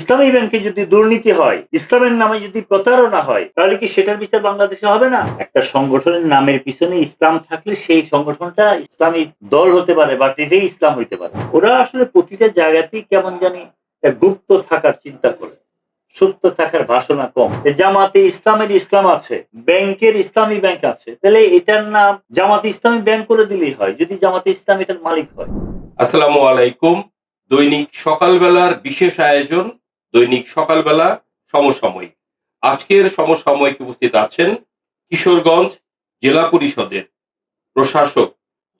ইসলামী ব্যাংকে যদি দুর্নীতি হয়, ইসলামের নামে যদি প্রতারণা হয়, তাহলে কি সেটার বিচার বাংলাদেশে হবে না? একটা সংগঠনের নামের পিছনে ইসলাম থাকলে সেই সংগঠনটা ইসলামী দল হতে পারে বা এটাই ইসলাম হইতে পারে। ওরা আসলে প্রতিটা জায়গাতেই কেমন জানি গুপ্ত থাকার চিন্তা করে, সত্য থাকার বাসনা কম। জামাতে ইসলামের ইসলাম আছে, ব্যাংকের ইসলামী ব্যাংক আছে, তাহলে এটার নাম জামাতে ইসলামী ব্যাংক করে দিলেই হয়, যদি জামাতে ইসলাম এটার মালিক হয়। আসসালামু আলাইকুম। দৈনিক সকালবেলার বিশেষ আয়োজন দৈনিক সকালবেলা সমসাময়িক। আজকের সমসাময়িক উপস্থিত আছেন কিশোরগঞ্জ জেলা পরিষদের প্রশাসক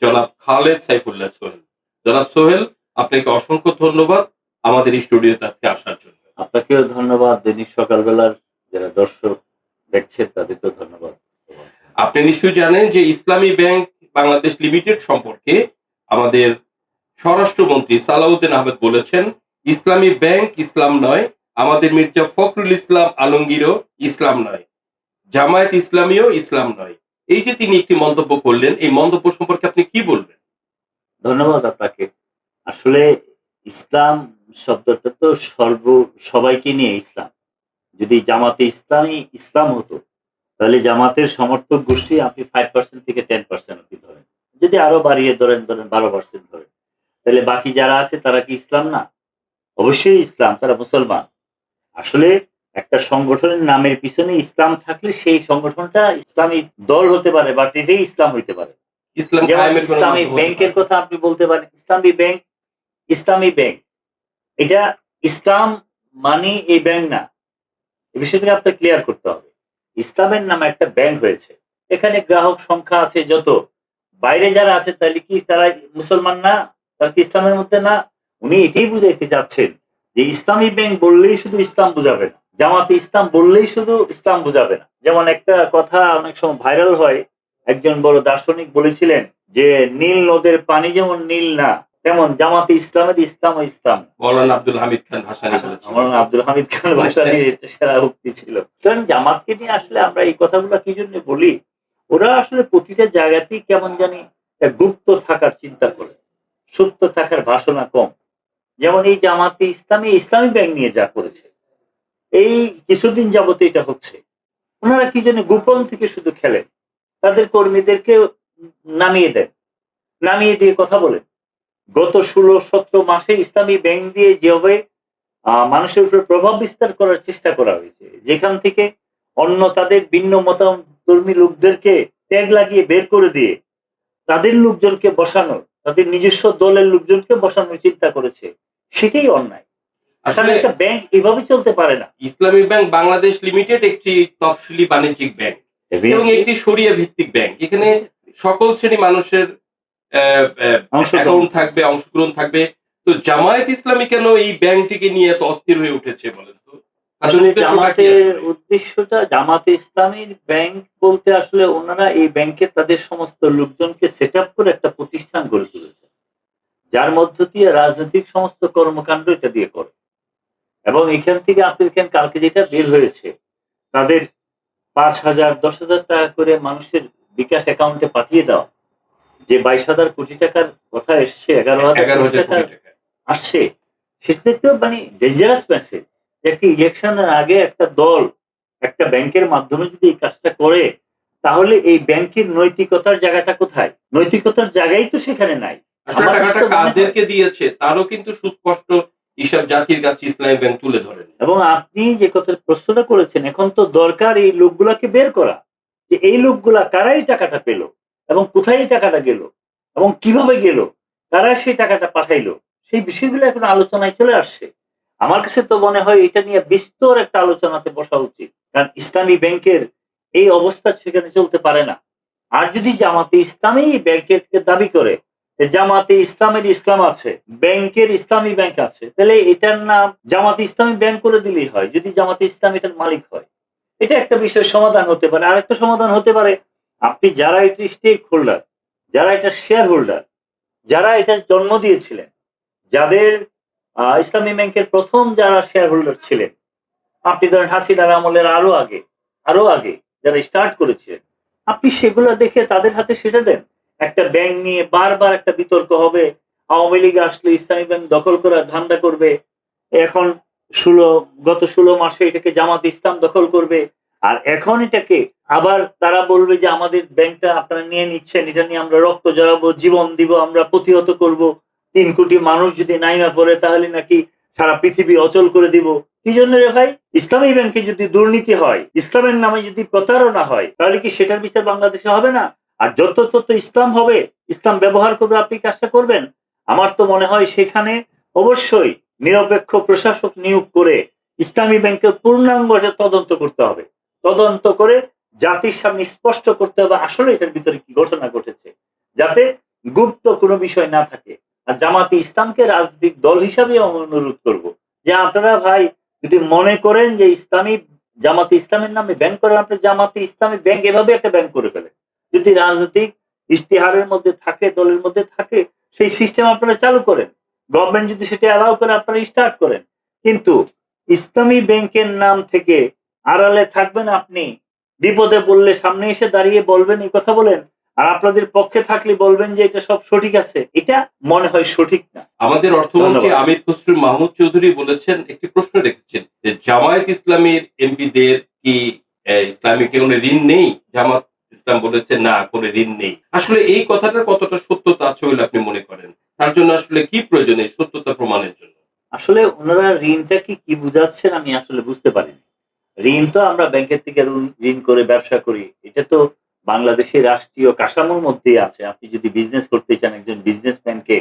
জনাব খালেদ সাইফুল্লাহ সোহেল। জনাব সোহেল, আপনাকে অসংখ্য ধন্যবাদ আমাদের স্টুডিওতে আজকে আসার জন্য। আপনাকেও ধন্যবাদ। দৈনিক সকালবেলার যারা দর্শক দেখছেন তাদেরকেও ধন্যবাদ। আপনি নিশ্চয়ই জানেন যে ইসলামী ব্যাংক বাংলাদেশ লিমিটেড সম্পর্কে আমাদের স্বরাষ্ট্রমন্ত্রী সালাউদ্দিন আহমেদ বলেছেন, ইসলামী ব্যাংক ইসলাম নয়, আমাদের মির্জা ফখরুল ইসলাম আলমগীরও ইসলাম নয়, জামায়াত ইসলামীও ইসলাম নয়। এই যে তিনি একটি মন্তব্য করলেন, এই মন্তব্য সম্পর্কে আপনি কি বলবেন? ধন্যবাদ আপনাকে। আসলে ইসলাম শব্দটা তো সবাইকে নিয়ে ইসলাম। যদি জামাতে ইসলামী ইসলাম হতো, তাহলে জামাতের সমর্থক গোষ্ঠী আপনি 5% থেকে 10% আপনি ধরেন, যদি আরো বাড়িয়ে ধরেন 12% ধরেন, তাহলে বাকি যারা আছে তারা কি ইসলাম না? অবশ্যই ইসলাম, তারা মুসলমান। আসলে একটা সংগঠনের নামের পিছনে ইসলাম থাকলে সেই সংগঠনটা ইসলামী দল হতে পারে বা এটাই ইসলাম হইতে পারে। ইসলাম যেমন কায়েমের কোনো ইসলামী মাধ্যম হতে ব্যাংকের পারে। কথা আপনি বলতে পারেন, ইসলামী ব্যাংক এটা ইসলাম মানে এই ব্যাংক না। এই বিষয়টা আপনাকে ক্লিয়ার করতে হবে। ইসলামের নামে একটা ব্যাংক হয়েছে, এখানে গ্রাহক সংখ্যা আছে যত, বাইরে যারা আছে তাহলে কি তারা মুসলমান না? তারা কি ইসলামের মধ্যে না? উনি এটাই বুঝাইতে চাচ্ছেন যে ইসলামী ব্যাংক বললেই শুধু ইসলাম বুঝাবে না, জামাতে ইসলাম বললেই শুধু ইসলাম বুঝাবে না। যেমন একটা কথা অনেক সময় ভাইরাল হয়, একজন বড় দার্শনিক বলেছিলেন যে নীল নদের পানি যেমন নীল না, তেমন জামাতে ইসলামের ইসলাম ও ইসলাম। মৌলানা আব্দুল হামিদ খান ভাসানী বলেছেন। মৌলানা আব্দুল হামিদ খান ভাসানীর এটা সেরা উক্তি ছিল। কারণ জামাতকে নিয়ে আসলে আমরা এই কথাগুলো কি জন্য বলি, ওরা আসলে প্রতিটা জায়গাতেই কেমন জানি গুপ্ত থাকার চিন্তা করে, সত্য থাকার বাসনা কম। যেমন এই জামাতে ইসলামী ব্যাংক নিয়ে যা করেছে, এই কিছুদিন যাবত এটা হচ্ছে, ওনারা কি জন্য গোপন থেকে শুধু খেলেন, তাদের কর্মীদেরকে নামিয়ে দেন, নামিয়ে দিয়ে কথা বলেন। গত 16-17 মাসে ইসলামী ব্যাংক দিয়ে যেভাবে মানুষের উপর প্রভাব বিস্তার করার চেষ্টা করা হয়েছে, যেখান থেকে অন্য তাদের ভিন্ন মতামতধর্মী লোকদেরকে ট্যাগ লাগিয়ে বের করে দিয়ে তাদের লোকজনকে বসানোর, তাদের নিজস্ব দলের লোকজনকে বসানোর চিন্তা করেছে, সেটাই অন্যায়। আসলে একটা ব্যাংক এভাবে চলতে পারে না। ইসলামী ব্যাংক বাংলাদেশ লিমিটেড একটি তফসিলি বাণিজ্যিক ব্যাংক এবং একটি শরিয়া ভিত্তিক ব্যাংক। এখানে সকল শ্রেণী মানুষের অ্যাকাউন্ট থাকবে, অংশগ্রহণ থাকবে। তো জামায়াত ইসলামী কেন এই ব্যাংকটিকে নিয়ে এত অস্থির হয়ে উঠেছে বলেন তো? আসলে জামাতের উদ্দেশ্যটা, জামাতে ইসলামীর ব্যাংক বলতে আসলে ওনারা এই ব্যাংকে তাদের সমস্ত লোকজনকে সেট আপ করে একটা প্রতিষ্ঠান গড়ে তুলেছে, যার মধ্য দিয়ে রাজনৈতিক সমস্ত কর্মকাণ্ড এটা দিয়ে করে। এবং এখান থেকে আপনি দেখেন কালকে যেটা বের হয়েছে, তাদের 5,000 10,000 টাকা করে মানুষের বিকাশ অ্যাকাউন্টে পাঠিয়ে দেওয়া, যে 22,000 কোটি টাকার কথা এসছে, 11,000 কোটি টাকা আসছে, সেটা তো মানে ডেঞ্জারাস মেসেজ। একটা ইলেকশনের আগে একটা দল একটা ব্যাংকের মাধ্যমে যদি এই কাজটা করে, তাহলে এই ব্যাংকের নৈতিকতার জায়গাটা কোথায়? নৈতিকতার জায়গাই তো সেখানে নাই। টাকাটা কাদেরকে দিয়েছে তারও কিন্তু সুস্পষ্ট হিসাব জাতির কাছে ইসলামী ব্যাংক তুলে ধরেন। এবং আপনি যে কথা প্রশ্নটা করেছেন, এখন তো দরকার এই লোকগুলাকে বের করা, যে এই লোকগুলা কারা এই টাকাটা পেল এবং কোথায় এই টাকাটা গেল এবং কিভাবে গেল, কারা সেই টাকাটা পাঠাইলো, সেই বিষয়গুলো এখন আলোচনায় চলে আসছে। আমার কাছে তো মনে হয় এটা নিয়ে বিস্তর একটা আলোচনাতে বসা উচিত, কারণ ইসলামী ব্যাংকের এই অবস্থা সেখানে চলতে পারে না। আর যদি জামাতে ইসলামী ব্যাংকের থেকে দাবি করে জামাতে ইসলামের ইসলাম আছে, ব্যাংকের ইসলামী ব্যাংক আছে, তাহলে এটার নাম জামাতে ইসলামী ব্যাংক করে দিলেই হয়, যদি জামাতে ইসলাম এটার মালিক হয়। এটা একটা বিষয় সমাধান হতে পারে। আরেকটা সমাধান হতে পারে, আপনি যারা এটি স্টেক হোল্ডার, যারা এটা শেয়ার হোল্ডার, যারা এটার জন্ম দিয়েছিলেন, যাদের ইসলামী ব্যাংকের প্রথম যারা শেয়ার হোল্ডার ছিলেন, আপনি ধরেন হাসিনার আমলের আরো আগে যারা স্টার্ট করেছিলেন, আপনি সেগুলো দেখে তাদের হাতে সেটা দেন। একটা ব্যাংক নিয়ে বারবার একটা বিতর্ক হবে, আওয়ামী লীগ আসলে ইসলামী ব্যাংক দখল করার ধান্দা করবে, এখন ষোলো গত 16 মাসে এটাকে জামাত ইসলাম দখল করবে, আর এখন এটাকে আবার তারা বলবে যে আমাদের ব্যাংকটা আপনারা নিয়ে নিচ্ছেন, এটা নিয়ে আমরা রক্ত জড়াবো, জীবন দিব, আমরা প্রতিহত করব। 3 কোটি মানুষ যদি নাইমা পড়ে তাহলে নাকি সারা পৃথিবী অচল করে দিব। কি জন্য রে ভাই? ইসলামী ব্যাংকে যদি দুর্নীতি হয়, ইসলামের নামে যদি প্রতারণা হয়, তাহলে কি সেটার বিচার বাংলাদেশে হবে না? আর যত তত ইসলাম হবে, ইসলাম ব্যবহার করবে, আপনি কাজটা করবেন? আমার তো মনে হয় সেখানে অবশ্যই নিরপেক্ষ প্রশাসক নিয়োগ করে ইসলামী ব্যাংকের পূর্ণাঙ্গ তদন্ত করতে হবে। তদন্ত করে জাতির সামনে স্পষ্ট করতে হবে আসলে এটার ভিতরে কি ঘটনা ঘটেছে, যাতে গুপ্ত কোনো বিষয় না থাকে। আর জামাতে ইসলামকে রাজনৈতিক দল হিসাবে আমি অনুরোধ করব যে আপনারা ভাই যদি মনে করেন যে ইসলামী জামাতে ইসলামের নামে ব্যাংক করেন, আপনি জামাতে ইসলামী ব্যাংক এভাবে একটা ব্যাংক করে ফেলেন। যদি রাজনৈতিক ইশতেহারের মধ্যে থাকে, দলের মধ্যে থাকে, সেই সিস্টেম আপনারা চালু করেন। গভর্নমেন্ট যদি সেটা অ্যালাউ করে আপনারা স্টার্ট করেন। কিন্তু ইসলামী ব্যাংকের নাম থেকে আড়ালে থাকবেন আপনি, বিপদে পড়লে সামনে এসে দাঁড়িয়ে বলবেন, এই কথা বলেন, আর আপনাদের পক্ষে থাকলে বলবেন যে এটা সব সঠিক আছে। এটা মনে হয় সঠিক না। আমাদের অর্থমন্ত্রী ধন্যবাদ। আমির খসরু মাহমুদ চৌধুরী বলেছেন, একটি প্রশ্ন রেখেছেন যে জামায়াত ইসলামীর এমপিদের কি ইসলামী কোনো ঋণ নেই? জামাত ইসলাম বলেছে না, কোনো ঋণ নেই। আসলে এই কথাটার কতটা সত্যতা আছে বলে আপনি মনে করেন? তার জন্য আসলে কি প্রয়োজন এই সত্যতা প্রমাণের জন্য? আসলে ওনারা ঋণটা কি বুঝাচ্ছেন আমি আসলে বুঝতে পারিনি। ঋণ তো আমরা ব্যাংকের থেকে ঋণ করে ব্যবসা করি। এটা তো বাংলাদেশের রাষ্ট্রীয় কাঠামোর মধ্যেই আছে। আপনি যদি বিজনেস করতে চান, একজন বিজনেসম্যানকে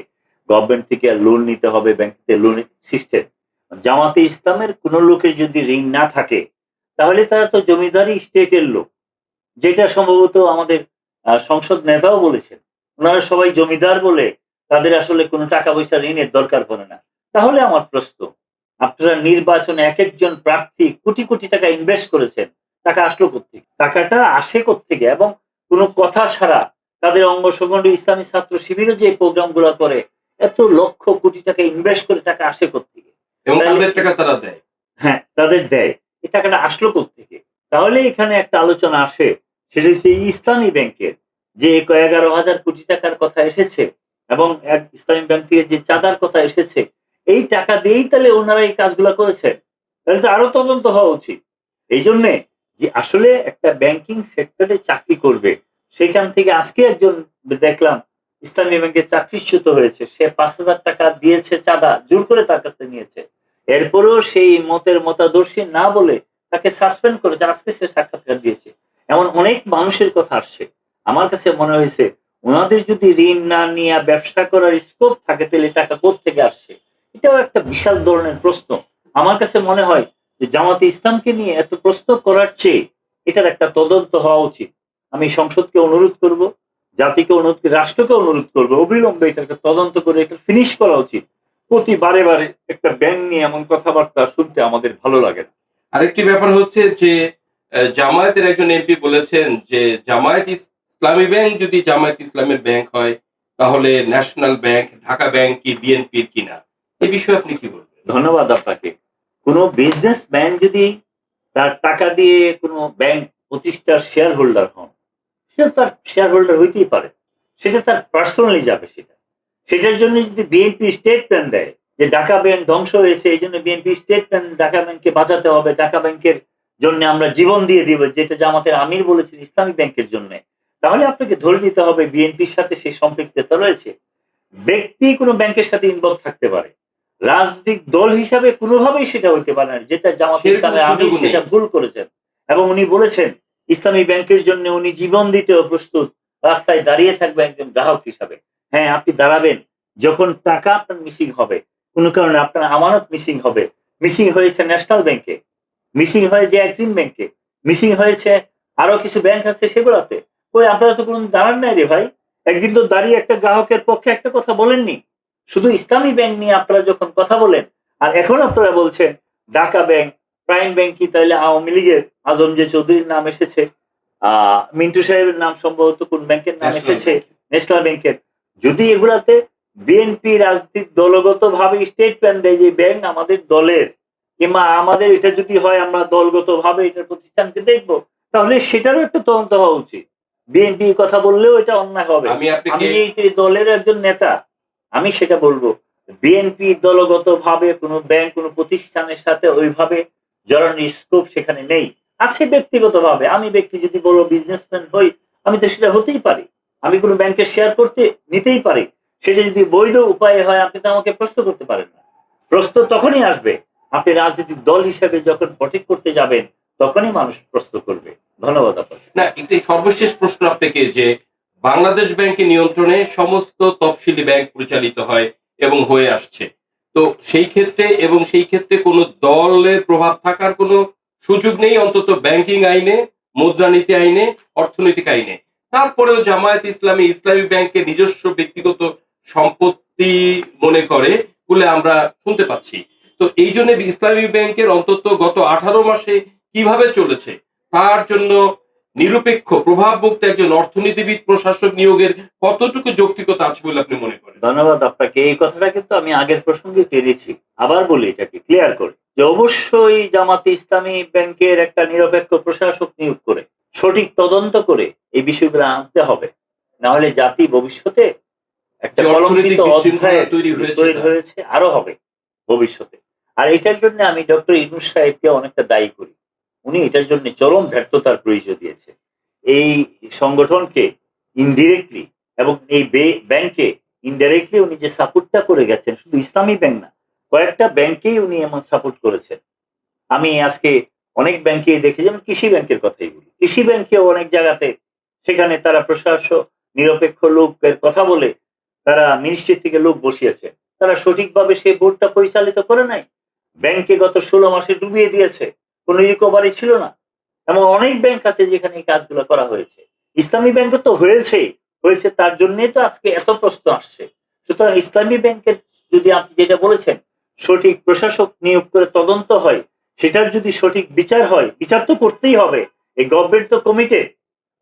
গভর্নমেন্ট থেকে লোন নিতে হবে, ব্যাংক থেকে লোন সিস্টেম। জামাতে ইসলামের কোন লোকের যদি ঋণ না থাকে, তাহলে তারা তো জমিদারি স্টেটের লোক। যেটা সম্ভবত আমাদের সংসদ নেতাও বলেছেন। উনারা সবাই জমিদার বলে তাদের আসলে কোনো টাকা পয়সা ঋণের দরকার পড়ে না। তাহলে আমার প্রশ্ন, আপনারা নির্বাচনে একেকজন প্রার্থী কোটি, কোটি টাকা ইনভেস্ট করেছেন। টাকা আসলো কোত্থেকে? টাকাটা আসে কোত্থেকে? এবং কোনো কথা ছাড়া তাদের অঙ্গ সংগঠন ইসলামী ছাত্র শিবিরও যে প্রোগ্রাম গুলা করে, এত লক্ষ কোটি টাকা ইনভেস্ট করে টাকা আসে কোত্থেকে? এবং তাহলে তাদের টাকা তারা দেয়। হ্যাঁ, তাদের দেয়। এই টাকাটা আসলো কোত্থেকে? তাহলে এখানে একটা আলোচনা আসে, সেটা হচ্ছে ইসলামী ব্যাংকের যে 11,000 কোটি টাকার কথা এসেছে এবং এক ইসলামী ব্যাংক থেকে যে চাঁদার কথা এসেছে, এই টাকা দিয়েই তাহলে ওনারা এই কাজগুলা করেছেন। তাহলে তো আরো তদন্ত হওয়া উচিত। এই জন্যে যে আসলে একটা ব্যাংকিং সেক্টরে চাকরি করবে, সেখান থেকে আজকে একজন দেখলাম ইসলামী ব্যাংকে চাকরিচ্যুত হয়েছে। সে 5,000 টাকা দিয়েছে চাঁদা, জোর করে তার কাছ থেকে নিয়েছে। এরপরেও সেই মতের মতাদর্শী না বলে তাকে সাসপেন্ড করেছে। আজকে সে সাক্ষাৎকার দিয়েছে। এমন অনেক মানুষের কথা আসছে। আমার কাছে মনে হয়েছে ওনাদের যদি ঋণ না নিয়ে ব্যবসা করার স্কোপ থাকে, তাহলে টাকা কোত্থেকে আসছে? এটাও একটা বিশাল ধরনের প্রশ্ন। আমার কাছে মনে হয় যে জামাতে ইসলামকে নিয়ে এত প্রশ্ন করার চেয়ে এটার একটা তদন্ত হওয়া উচিত। আমি সংসদকে অনুরোধ করব, জাতিকে অনুরোধ, রাষ্ট্রকে অনুরোধ করবো অবিলম্বে এটা একটা তদন্ত করে এটা ফিনিশ করা উচিত। প্রতি বারে বারে একটা ব্যাংক নিয়ে এমন কথাবার্তা শুনতে আমাদের ভালো লাগে না। আরেকটি ব্যাপার হচ্ছে যে জামায়াতের একজন এমপি বলেছেন যে জামায়াত ইসলামী ব্যাংক যদি জামায়াত ইসলামের ব্যাংক হয়, তাহলে ন্যাশনাল ব্যাংক, ঢাকা ব্যাংক কি বিএনপির কিনা? এই বিষয়ে আপনি কি বলবেন? ধন্যবাদ আপনাকে। কোনো বিজনেসম্যান যদি তার টাকা দিয়ে কোনো ব্যাংক প্রতিষ্ঠার শেয়ার হোল্ডার হন, সে তার শেয়ার হোল্ডার হইতেই পারে। সেটা তার পার্সোনালি যাবে সেটা। সেটার জন্য যদি বিএনপি স্টেটমেন্ট দেয় যে ঢাকা ব্যাংক ধ্বংস হয়েছে, এই জন্য বিএনপি স্টেটমেন্ট ঢাকা ব্যাংককে বাঁচাতে হবে, ঢাকা ব্যাংকের জন্য আমরা জীবন দিয়ে দিব, যেটা জামাতের আমির বলেছেন ইসলামী ব্যাংকের জন্য, তাহলে আপনাকে ধরে নিতে হবে বিএনপির সাথে সেই সম্পৃক্ততা রয়েছে। ব্যক্তি কোনো ব্যাংকের সাথে ইনভলভ থাকতে পারে, রাজনৈতিক দল হিসাবে কোনোভাবেই সেটা হইতে পারে না। যেটা জামাত সেরকম ইসলামের আমির সুযোগও নেই। সেটা ভুল করেছেন এবং উনি বলেছেন ইসলামী ব্যাংকের জন্য উনি জীবন দিতেও প্রস্তুত, রাস্তায় দাঁড়িয়ে থাকবে একজন গ্রাহক হিসাবে। হ্যাঁ, আপনি দাঁড়াবেন যখন টাকা আপনার মিসিং হবে, কোনো কারণে আপনার আমানত মিসিং হবে। মিসিং হয়েছে ন্যাশনাল ব্যাংকে, মিসিং হয়েছে এক্সিম ব্যাংকে, মিসিং হয়েছে আরো কিছু ব্যাংক আছে সেগুলোতে। কই আপনারা তো কোনো দাঁড়ান নাই রে ভাই। একদিন তো দাঁড়িয়ে একটা গ্রাহকের পক্ষে একটা কথা বলেননি। শুধু ইসলামী ব্যাংক নিয়ে আপনারা যখন কথা বলেন, আর এখন আপনারা বলছেন ঢাকা ব্যাংক, প্রাইম ব্যাংক কি তাহলে আওয়ামী লীগের আজম যে চৌধুরীর নাম এসেছে, মিন্টু সাহেবের নাম সম্ভবত কোন ব্যাংকের নাম ন্যাশনাল এসেছে, ব্যাংক। ন্যাশনাল ব্যাংকের। যদি এগুলাতে বিএনপি রাজনৈতিক দলগত ভাবে স্টেটমেন্ট দেয় যে ব্যাংক আমাদের দলের, কিংবা আমাদের এটা যদি হয় আমরা দলগত ভাবে এটার প্রতিষ্ঠানকে দেখবো, তাহলে সেটারও একটা তদন্ত হওয়া উচিত। বিএনপি কথা বললেও এটা অন্যায় হবে। আমি আমি আপনাকে এই দলের একজন নেতা, আমি সেটা বলবো। বিএনপি দলগতভাবে কোনো ব্যাংক কোনো প্রতিষ্ঠানের সাথে ওইভাবে জড়ানোর স্কোপ সেখানে নেই। আছে ব্যক্তিগতভাবে, আমি ব্যক্তি যদি বড় বিজনেসম্যান হই, আমি তো সেটা হতেই পারি। আমি কোনো ব্যাংকে শেয়ার করতে নিতেই পারি। সেটা যদি বৈধ উপায়ে হয়, আপনি তো আমাকে প্রশ্ন করতে পারেন না। প্রশ্ন তখনই আসবে আপনি রাজনৈতিক দল হিসেবে যখন ভোটিং করতে যাবেন, তখনই মানুষ প্রশ্ন করবে। ধন্যবাদ আপনাকে। না, একটি সর্বশেষ প্রশ্ন আপনাকে, যে বাংলাদেশ ব্যাংকের নিয়ন্ত্রণে সমস্ত তফসিলি ব্যাংক পরিচালিত হয় এবং হয়ে আসছে। তো সেই ক্ষেত্রে কোনো দলের প্রভাব থাকার কোনো সুযোগ নেই, অন্তত ব্যাংকিং আইনে, মুদ্রানীতি আইনে, অর্থনৈতিক আইনে। তারপরেও জামায়াত ইসলামী ইসলামী ব্যাংকের নিজস্ব ব্যক্তিগত সম্পত্তি মনে করে বলে আমরা শুনতে পাচ্ছি। তো এই জন্য ইসলামী ব্যাংকের অন্তত গত 18 মাসে কিভাবে চলেছে তার জন্য নিরপেক্ষ প্রভাবমুক্ত একজন অর্থনীতিবিদ প্রশাসক নিয়োগের কতটুকু যৌক্তিকতা আছে বলে আপনি মনে করেন? ধন্যবাদ আপনাকে। এই কথাটা কিন্তু আমি আগের প্রসঙ্গে টেনেছি। আবার বলি এটাকে ক্লিয়ার করে যে অবশ্যই জামাতে ইসলামী ব্যাংকের একটা নিরপেক্ষ প্রশাসক নিয়োগ করে সঠিক তদন্ত করে এই বিষয়গুলো আনতে হবে। না হলে জাতি ভবিষ্যতে একটা যে অর্থনৈতিক কলঙ্কিত বিশৃঙ্খলা অধ্যায় তৈরি হয়েছে, আরো হবে ভবিষ্যতে। আর এটার জন্য আমি ডক্টর ইউনূস সাহেবকে অনেকটা দায়ী করি। উনি এটার জন্য চরম ব্যর্থতার পরিচয় দিয়েছে। এই সংগঠনকে ইনডিরেক্টলি এবং এই ব্যাংকে ইনডাইরেক্টলি উনি যে সাপোর্টটা করে গেছেন, শুধু ইসলামী ব্যাংক না, কয়েকটা ব্যাংকেই উনি এমন সাপোর্ট করেছেন। আমি আজকে অনেক ব্যাংকে দেখি, যেমন কৃষি ব্যাংকের কথাই বলি, কৃষি ব্যাংকেও অনেক জায়গাতে সেখানে তারা প্রশাসক নিরপেক্ষ লোকের কথা বলে তারা মিনিস্ট্রি থেকে লোক বসিয়েছে। তারা সঠিকভাবে সেই বোর্ডটা পরিচালিত করে নাই। ব্যাংকে গত 16 মাসে ডুবিয়ে দিয়েছে, কোনো রিকভারি ছিল না। এমন অনেক ব্যাংক আছে যেখানে এই কাজগুলো করা হয়েছে। ইসলামী ব্যাংকে তো হয়েছে তার জন্যই তো আজকে এত প্রশ্ন আসছে। সুতরাং ইসলামী ব্যাংকের যদি আপনি যেটা বলেছেন সঠিক প্রশাসক নিয়োগ করে তদন্ত হয়, সেটার যদি সঠিক বিচার হয়, বিচার তো করতেই হবে। এই গভর্নমেন্ট তো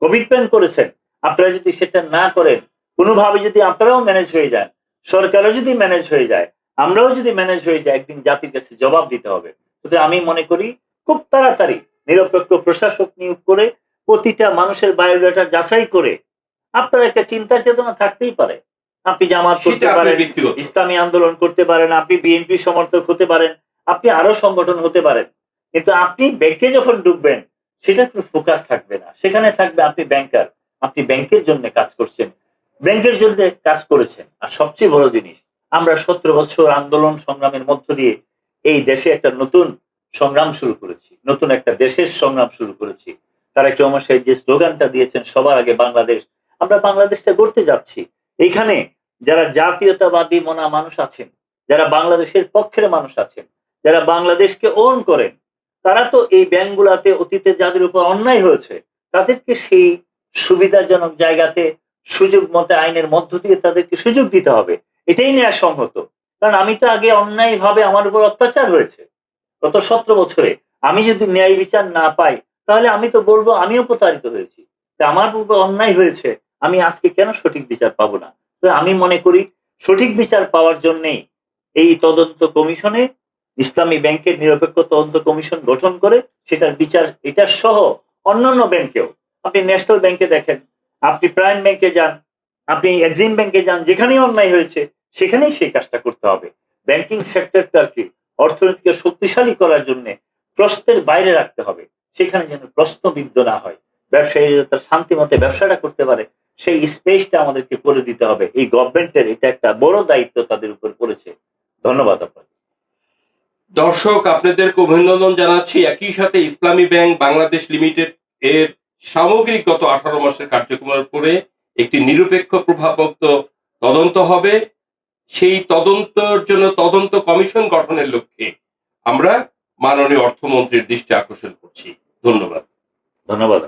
কমিটমেন্ট করেছেন। আপনারা যদি সেটা না করেন, কোনোভাবে যদি আপনারাও ম্যানেজ হয়ে যান, সরকারও যদি ম্যানেজ হয়ে যায়, আমরাও যদি ম্যানেজ হয়ে যায়, একদিন জাতির কাছে জবাব দিতে হবে। সুতরাং আমি মনে করি খুব তাড়াতাড়ি নিরপেক্ষ প্রশাসক নিয়োগ করে প্রতিটা মানুষের বায়োডাটা যাচাই করে, আপনার একটা চিন্তা চেতনা থাকতেই পারে। আপনি জামাত করতে সেটা আপনার পারেন, ব্যক্তিগত। ইসলামী আন্দোলন করতে পারেন, আপনি বিএনপি সমর্থক হতে পারেন, আপনি আরো সংগঠন হতে পারেন। কিন্তু আপনি ব্যাংকে যখন ঢুকবেন, সেটা কোনো ফোকাস থাকবে না। সেখানে থাকবে আপনি ব্যাংকার, আপনি ব্যাংকের জন্য কাজ করছেন, ব্যাংকের জন্য কাজ করেছেন। আর সবচেয়ে বড় জিনিস, আমরা 17 বছর আন্দোলন সংগ্রামের মধ্য দিয়ে এই দেশে একটা নতুন সংগ্রাম শুরু করেছি, নতুন একটা দেশের সংগ্রাম শুরু করেছি। তারেক রহমান সাহেব যে স্লোগানটা দিয়েছেন, সবার আগে বাংলাদেশ, আমরা বাংলাদেশটা গড়তে যাচ্ছি। এইখানে যারা জাতীয়তাবাদী মনা মানুষ আছেন, যারা বাংলাদেশের পক্ষের মানুষ আছেন, যারা বাংলাদেশকে ওন করেন, তারা তো এই ব্যাংকগুলাতে অতীতে যাদের উপর অন্যায় হয়েছে, তাদেরকে সেই সুবিধাজনক জায়গাতে সুযোগ মতে আইনের মধ্য দিয়ে তাদেরকে সুযোগ দিতে হবে। এটাই ন্যায়সঙ্গত। কারণ আমি তো আগে অন্যায়ভাবে আমার উপর অত্যাচার হয়েছে গত 17 বছরে। আমি যদি ন্যায় বিচার না পাই, তাহলে আমি তো বলবো আমিও প্রতারিত হয়েছি। তা আমার উপর অন্যায় হয়েছে, আমি আজকে কেন সঠিক বিচার পাবো না? তো আমি মনে করি সঠিক বিচার পাওয়ার জন্যেই এই তদন্ত কমিশনে ইসলামী ব্যাংকের নিরপেক্ষ তদন্ত কমিশন গঠন করে সেটার বিচার, এটার সহ অন্যান্য ব্যাংকেও, আপনি ন্যাশনাল ব্যাংকে দেখেন, আপনি প্রাইম ব্যাংকে যান, আপনি এক্সিম ব্যাংকে যান, যেখানেই অন্যায় হয়েছে সেখানেই সেই কাজটা করতে হবে। ব্যাংকিং সেক্টরটাকে অর্থনীতিকে শক্তিশালী করার জন্য প্রশ্নের বাইরে রাখতে হবে। সেখানে যেন প্রশ্নবিদ্ধ না হয়, ব্যবসায়ী তার শান্তি মতে ব্যবসাটা করতে পারে, সেই স্পেসটা আমাদেরকে করে দিতে হবে। এই গভর্নমেন্টের এটা একটা বড় দায়িত্ব তাদের উপর পড়েছে। ধন্যবাদ আপনাকে। দর্শক, আপনাদেরকে অভিনন্দন জানাচ্ছি। একই সাথে ইসলামী ব্যাংক বাংলাদেশ লিমিটেড এর সামগ্রিক গত 18 মাসের কার্যক্রমের উপরে একটি নিরপেক্ষ প্রভাবমুক্ত তদন্ত হবে। সেই তদন্তের জন্য তদন্ত কমিশন গঠনের লক্ষ্যে আমরা মাননীয় অর্থমন্ত্রীর দৃষ্টি আকর্ষণ করছি। ধন্যবাদ। ধন্যবাদ।